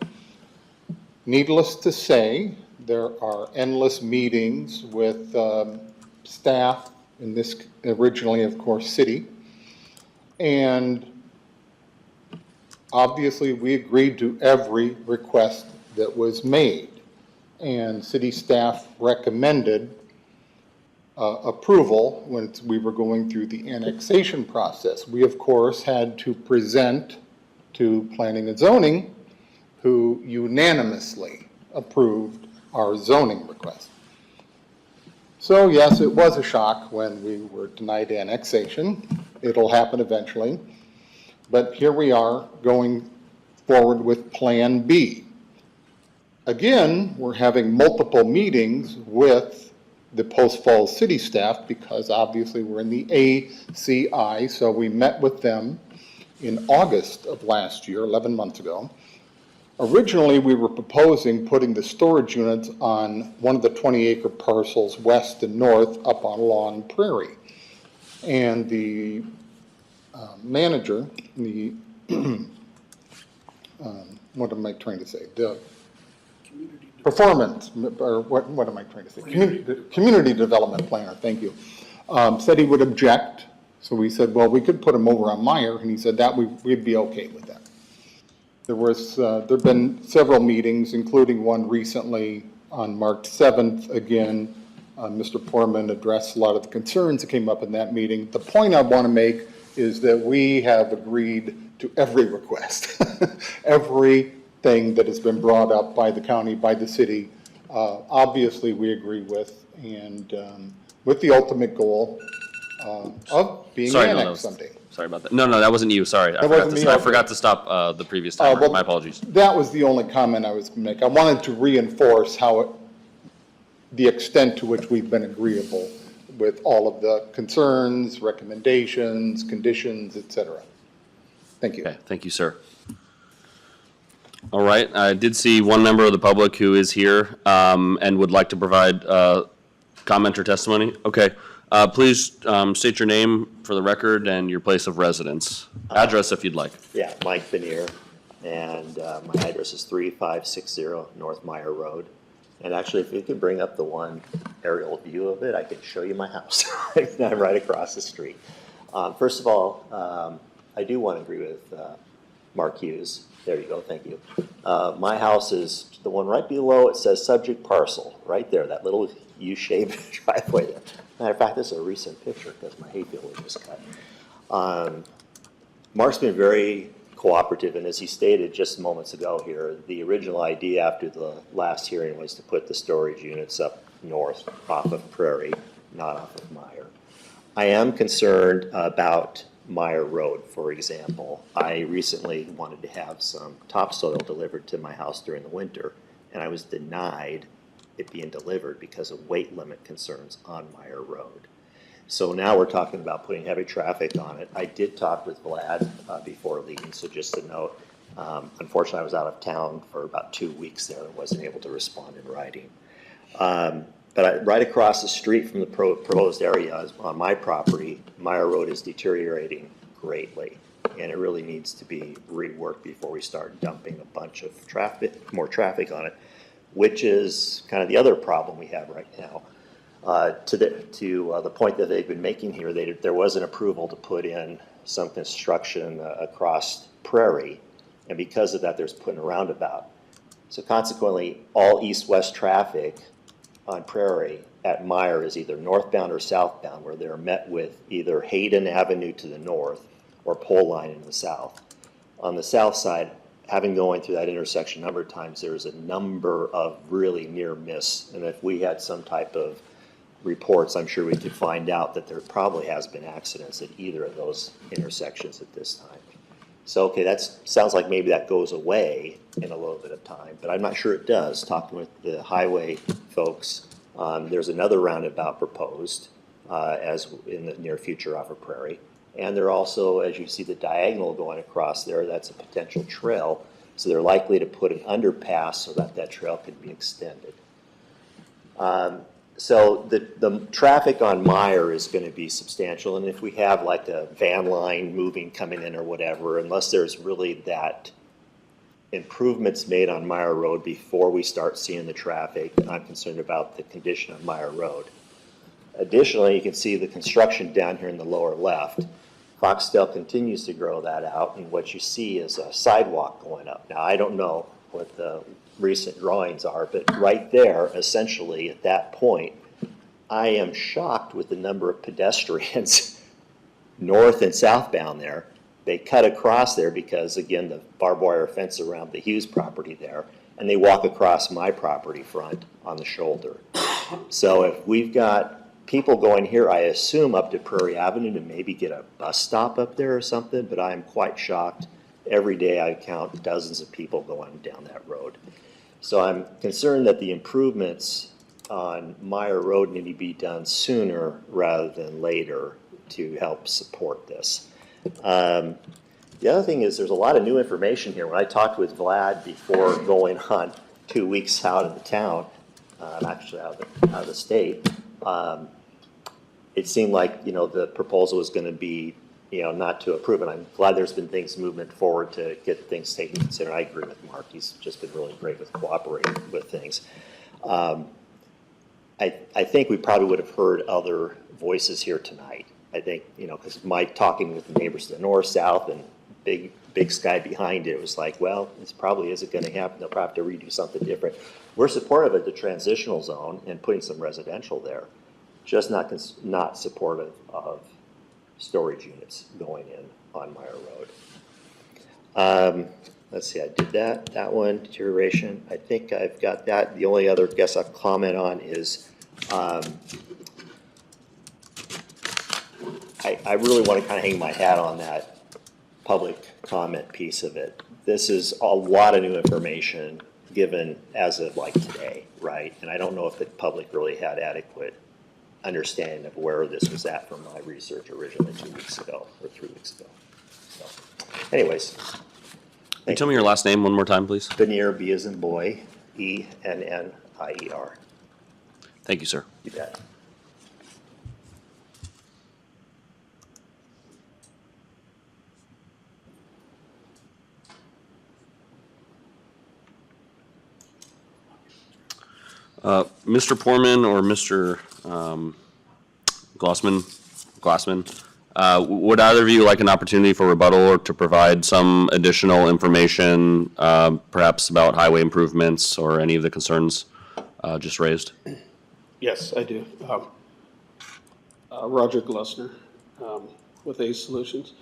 Needless to say, there are endless meetings with staff in this, originally, of course, city. And obviously, we agreed to every request that was made. And city staff recommended approval when we were going through the annexation process. We, of course, had to present to Planning and Zoning, who unanimously approved our zoning request. So yes, it was a shock when we were denied annexation. It'll happen eventually. But here we are going forward with Plan B. Again, we're having multiple meetings with the Post Falls city staff because obviously we're in the ACI, so we met with them in August of last year, 11 months ago. Originally, we were proposing putting the storage units on one of the 20-acre parcels west and north up on Long Prairie. And the manager, the, what am I trying to say? The performance, or what am I trying to say? Community development planner, thank you. Said he would object. So we said, well, we could put him over on Meyer, and he said that we'd be okay with that. There've been several meetings, including one recently on March 7th. Again, Mr. Poorman addressed a lot of the concerns that came up in that meeting. The point I want to make is that we have agreed to every request, everything that has been brought up by the county, by the city. Obviously, we agree with, and with the ultimate goal of being annexed someday. Sorry about that. No, that wasn't you. Sorry. I forgot to stop the previous timer. Well, my apologies. That was the only comment I was going to make. I wanted to reinforce the extent to which we've been agreeable with all of the concerns, recommendations, conditions, et cetera. Thank you. Okay, thank you, sir. All right, I did see one member of the public who is here and would like to provide comment or testimony. Okay. Please state your name for the record and your place of residence. Address if you'd like. Yeah, Mike Veneer, and my address is 3560 North Meyer Road. And actually, if you could bring up the one aerial view of it, I could show you my house. I'm right across the street. First of all, I do want to agree with Mark Hughes. There you go, thank you. My house is the one right below. It says subject parcel, right there, that little U-shaped driveway there. Matter of fact, this is a recent picture because my hayfield was just cut. Mark's been very cooperative, and as he stated just moments ago here, the original idea after the last hearing was to put the storage units up north off of Prairie, not off of Meyer. I am concerned about Meyer Road, for example. I recently wanted to have some topsoil delivered to my house during the winter, and I was denied it being delivered because of weight limit concerns on Meyer Road. So now we're talking about putting heavy traffic on it. I did talk with Vlad before leaving, so just to note, unfortunately I was out of town for about 2 weeks there and wasn't able to respond in writing. Right across the street from the proposed area on my property, Meyer Road is deteriorating greatly, and it really needs to be reworked before we start dumping a bunch of more traffic on it, which is kind of the other problem we have right now. To the point that they've been making here, there was an approval to put in some construction across Prairie, and because of that, there's putting a roundabout. So consequently, all east-west traffic on Prairie at Meyer is either northbound or southbound, where they're met with either Hayden Avenue to the north or Pole Line in the south. On the south side, having going through that intersection a number of times, there's a number of really near miss, and if we had some type of reports, I'm sure we could find out that there probably has been accidents at either of those intersections at this time. So, okay, that sounds like maybe that goes away in a little bit of time, but I'm not sure it does. Talking with the highway folks, there's another roundabout proposed as in the near future off of Prairie. And they're also, as you see the diagonal going across there, that's a potential trail. So they're likely to put an underpass so that that trail can be extended. So the traffic on Meyer is going to be substantial, and if we have like a van line moving, coming in or whatever, unless there's really that improvements made on Meyer Road before we start seeing the traffic, I'm concerned about the condition of Meyer Road. Additionally, you can see the construction down here in the lower left. Foxtel continues to grow that out, and what you see is a sidewalk going up. Now, I don't know what the recent drawings are, but right there, essentially at that point, I am shocked with the number of pedestrians north and southbound there. They cut across there because, again, the barbed wire fence around the Hughes property there, and they walk across my property front on the shoulder. So if we've got people going here, I assume up to Prairie Avenue to maybe get a bus stop up there or something, but I'm quite shocked. Every day I count dozens of people going down that road. So I'm concerned that the improvements on Meyer Road need to be done sooner rather than later to help support this. The other thing is there's a lot of new information here. When I talked with Vlad before going on 2 weeks out of the town, I'm actually out of the state, it seemed like, you know, the proposal was going to be, you know, not to approve it. I'm glad there's been things movement forward to get things taken into consideration. I agree with Mark. He's just been really great with cooperating with things. I think we probably would have heard other voices here tonight. I think, you know, because my talking with the neighbors to the north, south, and big sky behind it, it was like, well, this probably isn't going to happen. They'll probably have to redo something different. We're supportive of the transitional zone and putting some residential there, just not supportive of storage units going in on Meyer Road. Let's see, I did that one, deterioration. I think I've got that. The only other guess I'll comment on is I really want to kind of hang my hat on that public comment piece of it. This is a lot of new information given as of like today, right? And I don't know if the public really had adequate understanding of where this was at from my research originally 2 weeks ago or 3 weeks ago. So, anyways. Can you tell me your last name one more time, please? Bennier, B as in boy, E-N-N-I-E-R. Thank you, sir. You bet. Mr. Poorman or Mr. Glassman, would either of you like an opportunity for rebuttal or to provide some additional information, perhaps about highway improvements or any of the concerns just raised? Yes, I do. Roger Glusner with Ace Solutions.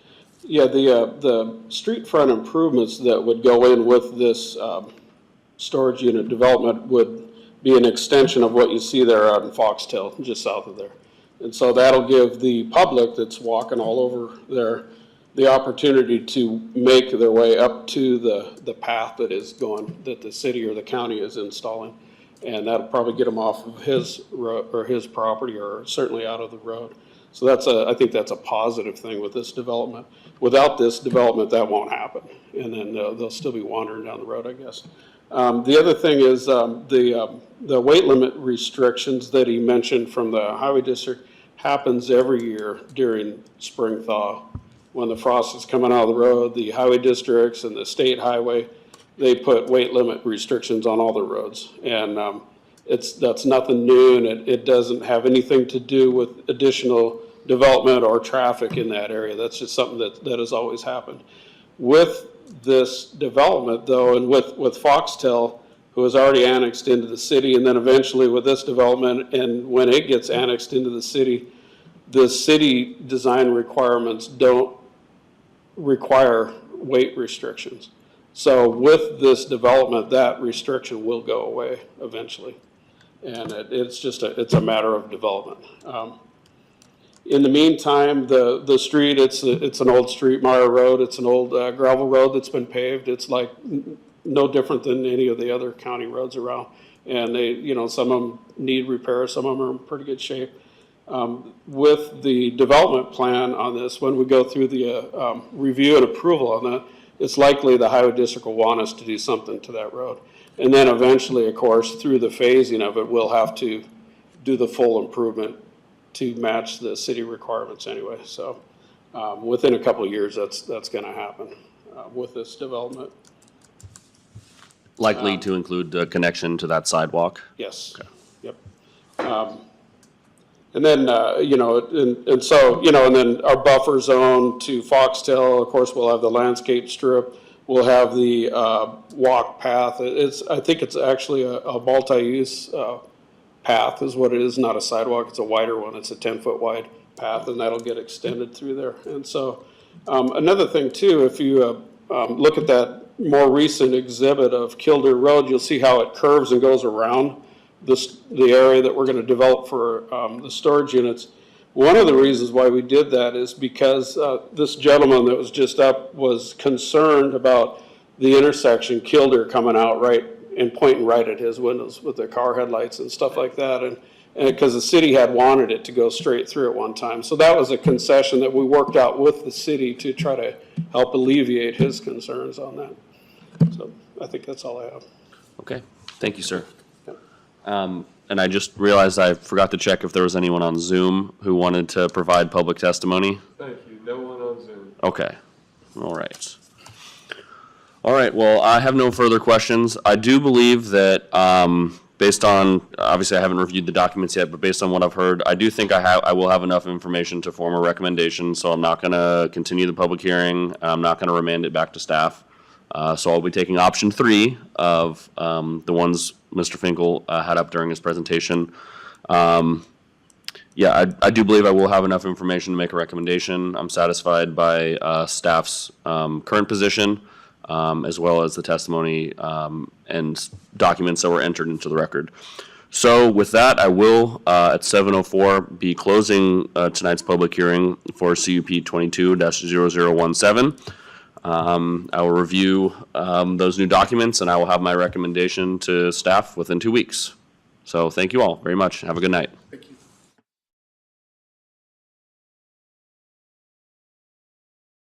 Yeah, the street front improvements that would go in with this storage unit development would be an extension of what you see there out in Foxtail, just south of there. And so that'll give the public that's walking all over there the opportunity to make their way up to the path that is going, that the city or the county is installing. And that'll probably get them off of his road, or his property, or certainly out of the road. So I think that's a positive thing with this development. Without this development, that won't happen. And then they'll still be wandering down the road, I guess. The other thing is the weight limit restrictions that he mentioned from the highway district happens every year during spring thaw. When the frost is coming out of the road, the highway districts and the state highway, they put weight limit restrictions on all the roads. And that's nothing new, and it doesn't have anything to do with additional development or traffic in that area. That's just something that has always happened. With this development, though, and with Foxtel, who is already annexed into the city, and then eventually with this development, and when it gets annexed into the city design requirements don't require weight restrictions. So with this development, that restriction will go away eventually. And it's a matter of development. In the meantime, the street, it's an old street, Meyer Road. It's an old gravel road that's been paved. It's like no different than any of the other county roads around. And some of them need repair, some of them are in pretty good shape. With the development plan on this, when we go through the review and approval on that, it's likely the highway district will want us to do something to that road. And then eventually, of course, through the phasing of it, we'll have to do the full improvement to match the city requirements anyway. So within a couple of years, that's going to happen with this development. Likely to include the connection to that sidewalk? Yes. Okay. Yep. And then, and so, and then our buffer zone to Foxtail, of course, we'll have the landscape strip. We'll have the walk path. I think it's actually a multi-use path is what it is, not a sidewalk. It's a wider one. It's a 10-foot wide path, and that'll get extended through there. And so another thing, too, if you look at that more recent exhibit of Kildare Road, you'll see how it curves and goes around the area that we're going to develop for the storage units. One of the reasons why we did that is because this gentleman that was just up was concerned about the intersection, Kildare coming out right and pointing right at his windows with their car headlights and stuff like that. And because the city had wanted it to go straight through at one time. So that was a concession that we worked out with the city to try to help alleviate his concerns on that. So I think that's all I have. Okay, thank you, sir. And I just realized I forgot to check if there was anyone on Zoom who wanted to provide public testimony. Thank you. No one on Zoom. Okay, all right. All right, well, I have no further questions. I do believe that based on, obviously I haven't reviewed the documents yet, but based on what I've heard, I do think I will have enough information to form a recommendation, so I'm not going to continue the public hearing. I'm not going to remand it back to staff. So I'll be taking option 3 of the ones Mr. Finkel had up during his presentation. Yeah, I do believe I will have enough information to make a recommendation. I'm satisfied by staff's current position, as well as the testimony and documents that were entered into the record. So with that, I will, at 7:04, be closing tonight's public hearing for CUP 22-0017. I will review those new documents, and I will have my recommendation to staff within 2 weeks. So thank you all very much. Have a good night.